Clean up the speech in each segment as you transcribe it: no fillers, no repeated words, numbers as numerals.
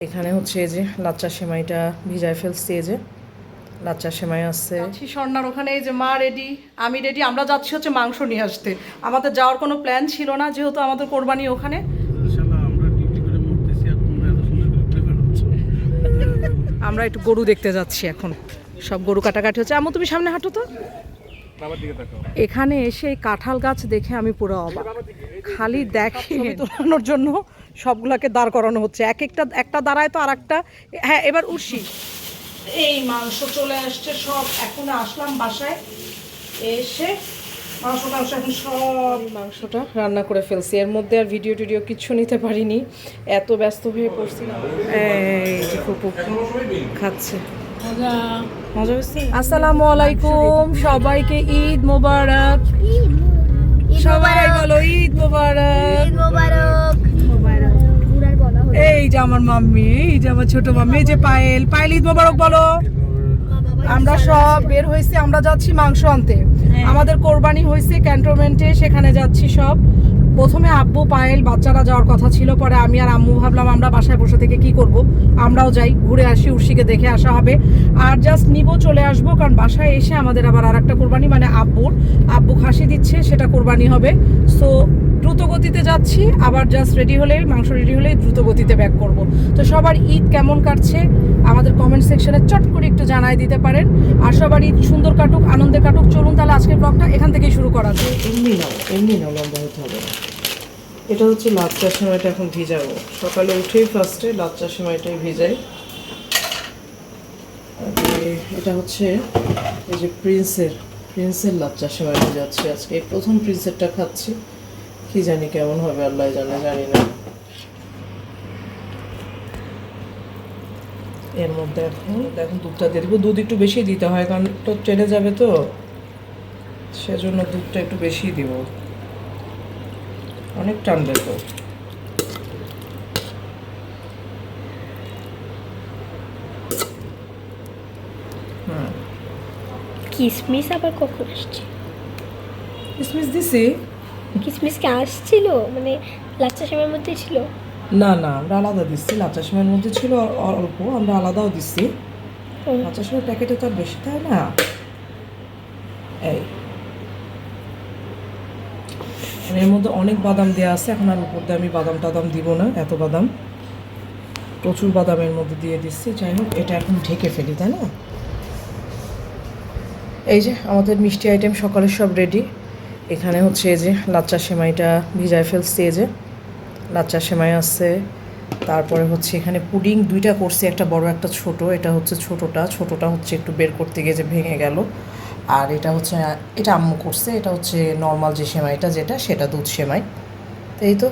এখানে হচ্ছে এই যে লাচ্চা সেমাইটা ভিজায় ফেলছি, এই যে লাচ্চা সেমাই আছে। স্বর্ণার ওখানে এই যে মা রেডি, আমি রেডি, আমরা যাচ্ছি হচ্ছে মাংস নিয়ে আসতে। আমাদের যাওয়ার কোনো প্ল্যান ছিল না, যেহেতু আমাদের কোরবানি ওখানে। আমরা একটু গরু দেখতে যাচ্ছি এখন, সব গরু কাটাকাটি হচ্ছে। আমু তুমি সামনে হাঁটো তো। এখানে এসে কাঁঠাল গাছ দেখে আমি পুরো অবাক, খালি দেখে তোলানোর জন্য সবগুলাকে দাঁড় করানো হচ্ছে, একটা দাঁড়ায় তো আর একটা। হ্যাঁ এবার উঠছি। এই মাংস চলে আসছে সব, এখন আসলাম বাসায়, এসে মাংসটা এখন সব মাংসটা রান্না করে ফেলছি। এর মধ্যে আর ভিডিও টিডিও কিচ্ছু নিতে পারিনি, এত ব্যস্ত হয়ে পড়ছিলাম। এই যে ফুপু খাচ্ছে, মজা হচ্ছে। আসসালামু আলাইকুম সবাইকে, ঈদ মোবারক। সবাই বলো ঈদ মোবারক। এই যে আমার মাম্মি, এই যে আমার ছোট মাম্মি, এই যে পায়েল, ঈদ মোবারক বলো। আমরা সব বের হয়েছি, আমরা যাচ্ছি মাংস আনতে। আমাদের কোরবানি হয়েছে ক্যান্টনমেন্টে, সেখানে যাচ্ছি সব। প্রথমে আব্বু পায়েল বাচ্চারা যাওয়ার কথা ছিল, পরে আমি আর আম্মু ভাবলাম আমরা বাসায় বসে থেকে কি করব, আমরাও যাই, ঘুরে আসি, উর্শিকে দেখে আসা হবে। আর জাস্ট নিব, চলে আসবো, কারণ বাসায় এসে আমাদের আবার আর একটা কোরবানি, মানে আব্বু খাসি দিচ্ছে, সেটা কোরবানি হবে। সো দ্রুত গতিতে যাচ্ছি, আবার জাস্ট রেডি হলে, মাংস রেডি হলেই দ্রুত গতিতে ব্যাক করব। তো সবার ঈদ কেমন কাটছে আমাদের কমেন্ট সেকশনে চট করে একটু জানাই দিতে পারেন। আর সবার ঈদ সুন্দর কাটুক, আনন্দে কাটুক। চলুন তাহলে আজকের ব্লগটা এখান থেকেই শুরু করা যায়। এমনি নাও লম্বা হতে হবে না। এটা হচ্ছে লাচ্চা সেমাইটা এখন ভিজাবো। সকালে উঠেই ফার্স্টে লাচ্চা সেমাইটাই ভিজাই। এটা হচ্ছে এই যে প্রিন্সের লাচ্চা সেমাই ভিজাচ্ছি আজকে। এই প্রথম প্রিন্সেরটা খাচ্ছি, কি জানি কেমন হবে, আল্লাহ জানে, জানি না। এর মধ্যে এখন দুধটা দিয়ে দেবো। দুধ একটু বেশি দিতে হয়, কারণ তো টেনে যাবে, তো সেজন্য দুধটা একটু বেশি দিব, অনেক টানবে তো। কিসমিস আবার কখন আসছে? কিসমিস দিছি। কিসমিস কি আসছিল, মানে লাচ্চা সেমাইয়ের মধ্যে ছিল? না আমরা আলাদা দিচ্ছি, লাচ্চা সেমাইয়ের মধ্যে ছিল অল্প, আমরা আলাদাও দিচ্ছি। লাচ্চা সেমাই প্যাকেটে তো আর বেশি তাই না। এই এর মধ্যে অনেক বাদাম দেওয়া আছে, এখন আর উপর দিয়ে আমি বাদাম টাদাম দিব না, এত বাদাম, প্রচুর বাদামের মধ্যে দিয়ে দিচ্ছি। যাই হোক, এটা এখন ঢেকে ফেলি, তাই না। এই যে আমাদের মিষ্টি আইটেম সকালের সব রেডি। এখানে হচ্ছে এই যে লাচ্চা সেমাইটা ভিজায় ফেলছি, এই যে লাচ্চা সেমাই আছে। তারপরে হচ্ছে এখানে পুডিং দুইটা করছি, একটা বড় একটা ছোট। এটা হচ্ছে ছোটটা হচ্ছে একটু বের করতে গিয়ে যে ভেঙে গেল। আর এটা আম্মু করছে, এটা হচ্ছে নর্মাল যে সেমাইটা, সেটা দুধ সেমাই। তো এই তো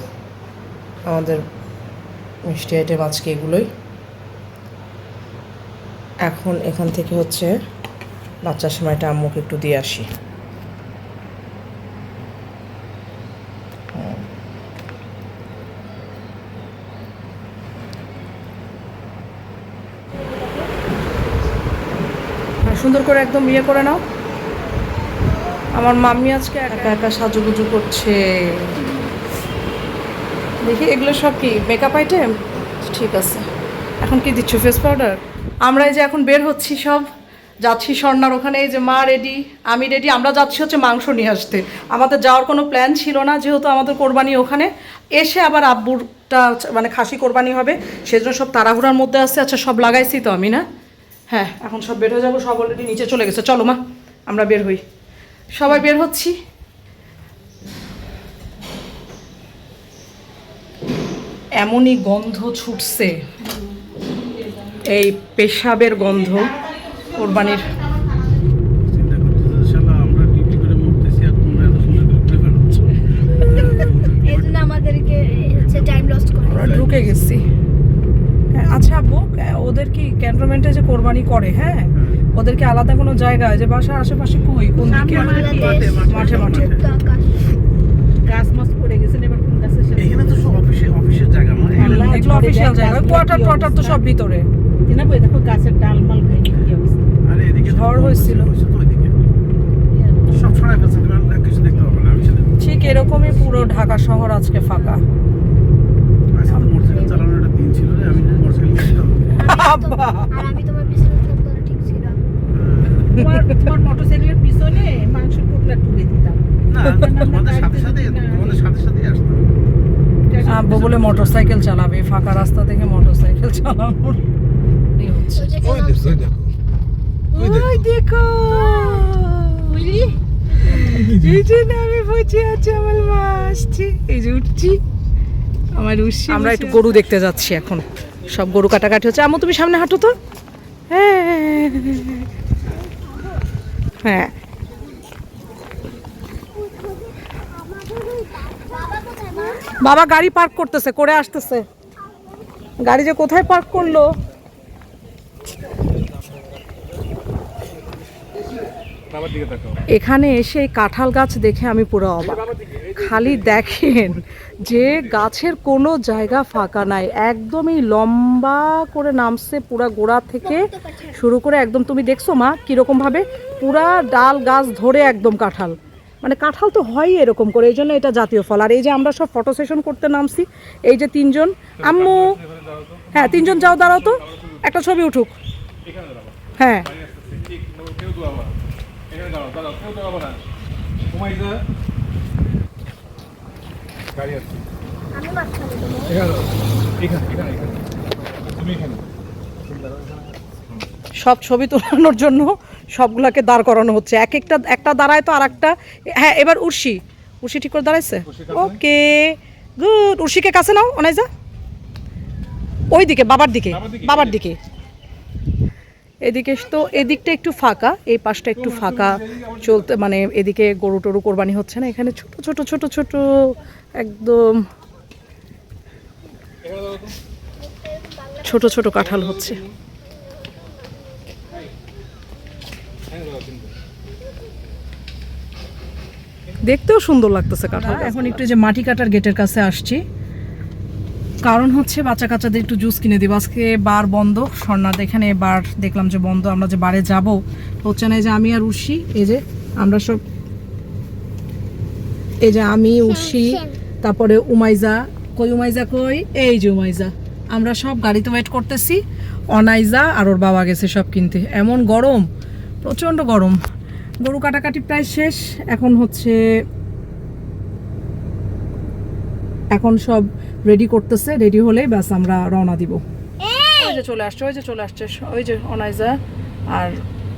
আমাদের মিষ্টি আইটেম আজকে এগুলোই। এখন এখান থেকে হচ্ছে লাচ্চা সেমাইটা আম্মুকে একটু দিয়ে আসি। সুন্দর করে একদম ইয়ে করে নাও। আমার মাম্মি আজকে একা একা সাজুগুজু করছে। দেখি এগুলো সব কি মেকআপ আইটেম? ঠিক আছে। এখন কি দিচ্ছ, ফেস পাউডার? আমরা এই যে এখন বের হচ্ছি, সব যাচ্ছি স্বর্ণার ওখানে। এই যে মা রেডি, আমি রেডি, আমরা যাচ্ছি হচ্ছে মাংস নিয়ে আসতে। আমাদের যাওয়ার কোনো প্ল্যান ছিল না, যেহেতু আমাদের কোরবানি ওখানে। এসে আবার আব্বুরটা মানে খাসি কোরবানি হবে, সেজন্য সব তাড়াহুড়ার মধ্যে আছে। আচ্ছা সব লাগাইছি তো আমি, না? হ্যাঁ, এখন সব বের হয়ে যাবো, সব অলরেডি নিচে চলে গেছে। চলো মা, আমরা বের হই, সবাই বের হচ্ছি। এমনই গন্ধ ছুটছে, এই পেশাবের গন্ধ কোরবানির। ঢুকে গেছি। আচ্ছা আব্বু, ওদের কি ক্যান্টনমেন্টে যে কোরবানি করে, হ্যাঁ, ওদেরকে আলাদা কোনো জায়গায়, যে বাসার আশেপাশে কই, কোন দিকে? মাঠে গাছ মাছ পড়ে গেছেন, এবার কোন গাছের সাথে? এখানে তো সব অফিসের জায়গা, মানে এগুলো অফিশিয়াল জায়গা, কোয়ার্টার তো সব ভিতরে। না বই দেখো গাছের ডালমাল ভেঙে কি অবস্থা। আরে এদিকে ঝড় হয়েছিল তো, ওইদিকে সব ছড়ায় ফেলছে, তোমরা কিছু দেখতে পাবে না। ঠিক এরকমই পুরো ঢাকা শহর আজকে ফাঁকা। আজকে মোটরসাইকেল চালানোর একটা দিন ছিল রে, আমি মোটরসাইকেল আব্বা আর আমি তোমার পিছনে ছিলাম, তোরা ঠিক ছিল। তোমার মোটরসাইকেলের পিছনে মাংসের টুকরা তুলে দিতাম। না তোমাদের সাথে সাথে আসতাম। আব্বু বলে মোটরসাইকেল চালাবে, ফাঁকা রাস্তা থেকে মোটরসাইকেল চালানোর এই হচ্ছে। ওই দেখো ওই দেখো এই যে নামে বসে আছে আমার মা, আসছে এই যে উঠছি আমার উঠছি। আমরা একটু গরু দেখতে যাচ্ছি এখন, সব গরু কাটাকাটি হচ্ছে। আম্মু তুমি সামনে হাঁটো তো। হ্যাঁ বাবা গাড়ি পার্ক করতেছে, করে আসতেছে। গাড়ি যে কোথায় পার্ক করলো। এখানে এসে কাঁঠাল গাছ দেখে আমি পুরো অবাক। খালি দেখেন যে গাছের কোনো জায়গা ফাঁকা নাই, একদমই লম্বা করে নামছে পুরা গোড়া থেকে শুরু করে একদম। তুমি দেখছো মা কিরকম ভাবে পুরা ডাল গাছ ধরে একদম কাঁঠাল, মানে কাঁঠাল তো হয়ই এরকম করে, এই জন্য এটা জাতীয় ফল। আর এই যে আমরা সব ফটো সেশন করতে নামছি, এই যে তিনজন, আম্মু হ্যাঁ তিনজন যাও, দাঁড়াও তো একটা ছবি উঠুক। হ্যাঁ সব ছবি তোলানোর জন্য সবগুলাকে দাঁড় করানো হচ্ছে, একটা দাঁড়ায় তো আর একটা। হ্যাঁ এবার উর্ষি ঠিক করে দাঁড়াইছে। ওকে গুড, উর্ষিকে কাছে নাও অনাইজা, ওই দিকে বাবার দিকে। এদিকে তো এদিকটা একটু ফাঁকা, এই পাশটা একটু ফাঁকা চলতে, মানে এদিকে গরু টরু কোরবানি হচ্ছে না। এখানে ছোট ছোট ছোট ছোট একদম ছোট ছোট কাঁঠাল হচ্ছে। দেখতেও সুন্দর লাগতেছে কাঁঠাল। এখন একটু যে মাটি কাটার গেটের কাছে আসছি, কারণ হচ্ছে বাচ্চা কাচ্চাদের একটু জুস কিনে দিব। আজকে বার বন্ধ, স্বর্ণাদ এখানে বার দেখলাম যে বন্ধ, আমরা যে বারে যাব হচ্ছে না। এই যে আমি আর উর্ষি, এই যে আমরা সব, এই যে আমি উর্ষি, তারপরে উমাইজা কই, এই যে উমাইজা, আমরা সব গাড়িতে ওয়েট করতেছি। অনাইজা আর ওর বাবা গেছে সব কিনতে। এমন গরম, প্রচণ্ড গরম। গরু কাটাকাটি প্রায় শেষ, এখন হচ্ছে এখন সব রেডি করতেছে, রেডি হলেই ব্যাস আমরা রওনা দিব। ওই যে চলে আসছে, ওই যে অনাইজা আর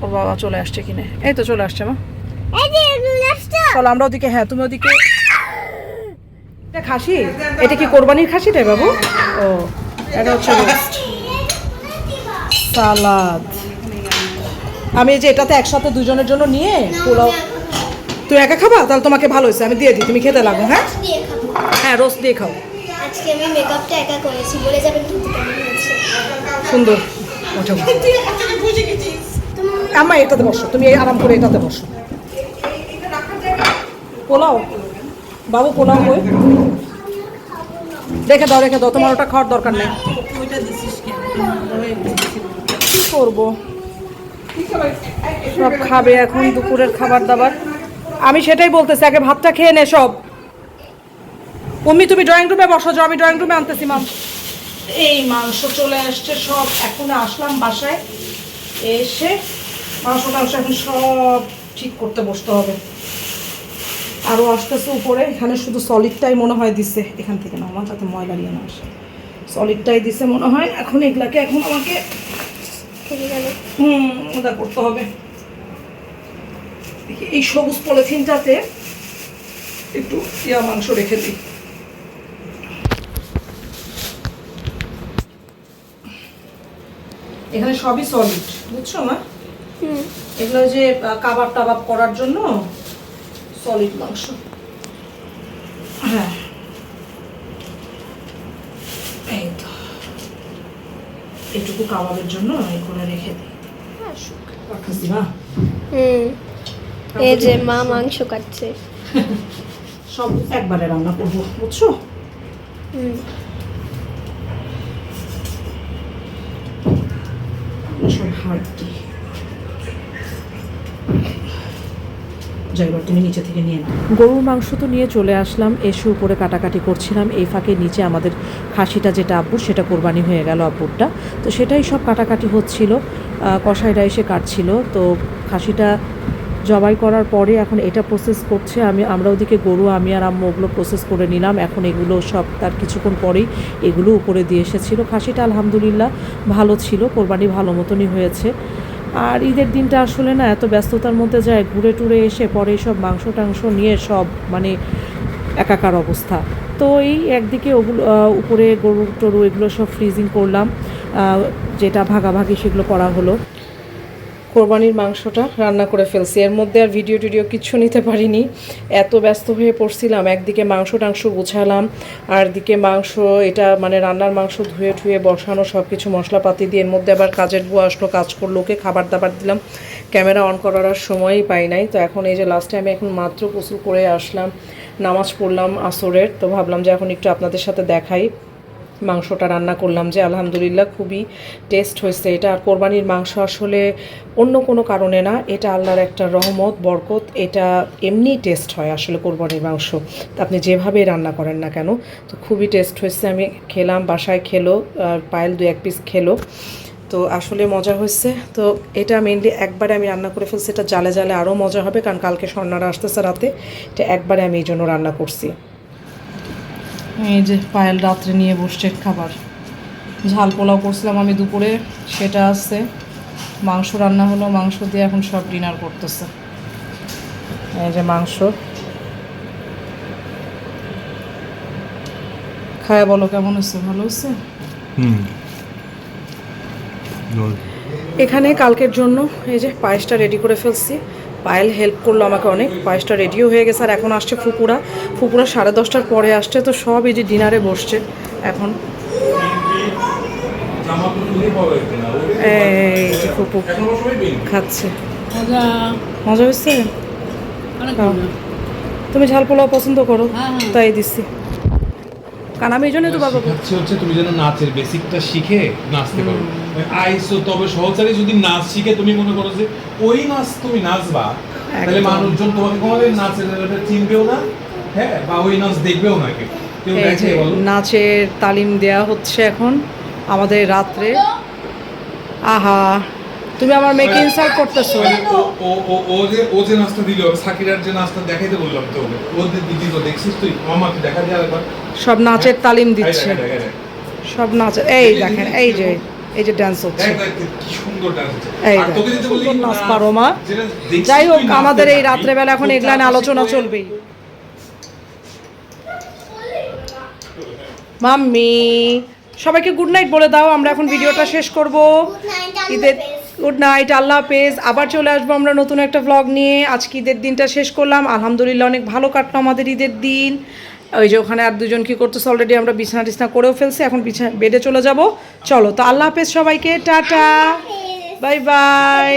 ওর বাবা চলে আসছে কিনে, এই তো চলে আসছে মা। চলো আমরা ওদিকে, হ্যাঁ তুমি ওদিকে। এটা খাসি, এটা কি কোরবানির খাসি রে বাবু? ও এটা হচ্ছে রোস্ট, সালাদ। আমি এই যে এটাতে একসাথে দুজনের জন্য নিয়ে পোলাও। তুই একা খাবা? তাহলে তোমাকে ভালো হয়েছে, আমি দিয়ে দিই, তুমি খেতে লাগো। হ্যাঁ হ্যাঁ রোস্ট দিয়ে খাও। আজকে আমি মেকআপটা একা করেছি, বলে যাবেন কিন্তু কেমন হয়েছে। সুন্দর ওঠো আম্মা, এটাতে বসো, তুমি আরাম করে এটাতে বসো। পোলাও বাবু, পোলাও কই? রেখে দাও, তোমার ওটা খাওয়ার দরকার নেই। কি করবো, সব খাবে এখন দুপুরের খাবার দাবার। আমি সেটাই বলতেছি, আগে ভাতটা খেয়ে নে সব। মম্মি তুমি ড্রয়িং রুমে বসো, আমি ড্রয়িং রুমে আনতেছি। মাম এই মাংস চলে আসছে সব, এখন আসলাম বাসায়, এসে মাংস এখন সব ঠিক করতে বসতে হবে। আরও আসতেছে উপরে, এখানে শুধু সলিডটাই মনে হয় দিচ্ছে, এখান থেকে না আমার যাতে ময়লা নিয়ে না আসে, সলিডটাই দিছে মনে হয়। এখন এগুলাকে এখন আমাকে ওটা করতে হবে। এই সবুজ পলিথিনটাতে একটু মাংস রেখে দিই। এখানে সবই সলিড, বুঝছো মা? এগুলো যে কাবাব টাবাব করার জন্য সলিড মাংস। হ্যাঁ এই তো এটুকু কাবাবের জন্য এই করে রেখে দিই। রাখছি মা। এই যে মা মাংস কাটছে, সব একবারে রান্না করবো, বুঝছো? সব হাড্ডি জয়বার তুমি নিচে থেকে নিয়ে নাও। গরুর মাংস তো নিয়ে চলে আসলাম, এসে উপরে কাটাকাটি করছিলাম। এই ফাঁকে নিচে আমাদের খাসিটা যেটা আব্বুর, সেটা কোরবানি হয়ে গেল আব্বুরটা, তো সেটাই সব কাটাকাটি হচ্ছিল। কসাইরা এসে কাটছিল। তো খাসিটা জবাই করার পরে এখন এটা প্রসেস করছে। আমরা ওদিকে গরু, আমি আর আম্মু ওগুলো প্রসেস করে নিলাম। এখন এগুলো সব তার কিছুক্ষণ পরেই এগুলো উপরে দিয়ে এসেছিলো। খাসিটা আলহামদুলিল্লাহ ভালো ছিল, কোরবানি ভালো মতনই হয়েছে। আর ঈদের দিনটা আসলে না এত ব্যস্ততার মধ্যে যায়, ঘুরে টুরে এসে পরে সব মাংস টাংস নিয়ে সব মানে একাকার অবস্থা। তো এই একদিকে ওগুলো উপরে গরু টরু এগুলো সব ফ্রিজিং করলাম, যেটা ভাগাভাগি সেগুলো করা হলো। কোরবানির মাংসটা রান্না করে ফেলছি, এর মধ্যে আর ভিডিও টিডিও কিচ্ছু নিতে পারিনি, এত ব্যস্ত হয়ে পড়ছিলাম। একদিকে মাংস টাংস গুছালাম, আর দিকে মাংস এটা মানে রান্নার মাংস ধুয়ে ঠুয়ে বসানো, সব কিছু মশলাপাতি দিয়ে। এর মধ্যে আবার কাজের বুয়া আসলো, কাজ করলো, ওকে খাবার দাবার দিলাম, ক্যামেরা অন করার আর সময়ই পাই নাই। তো এখন এই যে লাস্ট টাইমে এখন মাত্র গোসল করে আসলাম, নামাজ পড়লাম আসরের। তো ভাবলাম যে এখন একটু আপনাদের সাথে দেখাই মাংসটা রান্না করলাম, যে আলহামদুলিল্লাহ খুবই টেস্ট হয়েছে এটা। আর কোরবানির মাংস আসলে অন্য কোনো কারণে না, এটা আল্লাহর একটা রহমত বরকত, এটা এমনি টেস্ট হয় আসলে কোরবানির মাংস, আপনি যেভাবে রান্না করেন না কেন। তো খুবই টেস্ট হয়েছে, আমি খেলাম, বাসায় খেলো, পায়েল 2-1 পিস খেলো, তো আসলে মজা হয়েছে। তো এটা মেনলি একবারে আমি রান্না করে ফেলছি, এটা জালে জালে আরও মজা হবে, কারণ কালকে স্বর্ণারা আসতেছে রাতে, এটা একবারে আমি এই জন্য রান্না করছি। এই যে পায়েল রাত্রে নিয়ে বসছে খাবার, ঝাল পোলাও করছিলাম আমি দুপুরে, সেটা আছে, মাংস রান্না হলো, মাংস দিয়ে এখন সব ডিনার করতেছে। এই যে মাংস খায়, বলো কেমন হচ্ছে? ভালো হচ্ছে। এখানে কালকের জন্য এই যে পায়েসটা রেডি করে ফেলছি, পায়েল হেল্প করলো আমাকে অনেক, পায়েসটা রেডিও হয়ে গেছে। আর এখন আসছে ফুপুরা 10:30 পরে আসছে, তো সব এই যে ডিনারে বসছে এখন। এই যে ফুপু খাচ্ছে, মজা হয়েছে। তুমি ঝাল পোলাও পছন্দ করো, তাই দিচ্ছি, কারণ আমি এই জন্য তো বাবা হচ্ছে তুমি যেন নাচের বেসিকটা শিখে নাচতে পারো। আইসো তবে সহচারী যদি নাচ শিখে তুমি মনে করো যে ওই নাচ তুমি নাচবা, তাহলে মানুষজন তোমাকে কোনোদিন নাচের চিনবেও না, হ্যাঁ, বা ওই নাচ দেখবেও না কেউ। নাচের তালিম দেয়া হচ্ছে এখন আমাদের রাত্রে। আহা, তুমি আমার মেয়েকে ইনসাল্ট করতেছো। ও যে নাচটা দিল, সাকিরার যে নাচটা দেখাইতে বললাম তো, ওদের দিদি তো দেখছিস তুই, মামাকে দেখা যায় একবার, সব নাচের তালিম দিচ্ছে, সব নাচের। এই দেখেন, এই যে ডান্স হচ্ছে, কি সুন্দর ডান্স হচ্ছে। এই সুন্দর নাচ পারো মা। যাই হোক, আমাদের এই রাত্রেবেলা এখন এগুলা নিয়ে আলোচনা চলবেই। মাম্মি সবাইকে গুড নাইট বলে দাও, আমরা এখন ভিডিওটা শেষ করব। ঈদের গুড নাইট, আল্লাহ হাফেজ। আবার চলে আসবো আমরা নতুন একটা ব্লগ নিয়ে। আজকে ঈদের দিনটা শেষ করলাম, আলহামদুলিল্লাহ অনেক ভালো কাটলো আমাদের ঈদের দিন। ওই যে ওখানে আর দুজন কি করতেছে, অলরেডি আমরা বিছানা টিছনা করেও ফেলছি, এখন বেডে চলে যাব। চলো, তো আল্লাহ হাফেজ সবাইকে, টাটা, বাই বাই।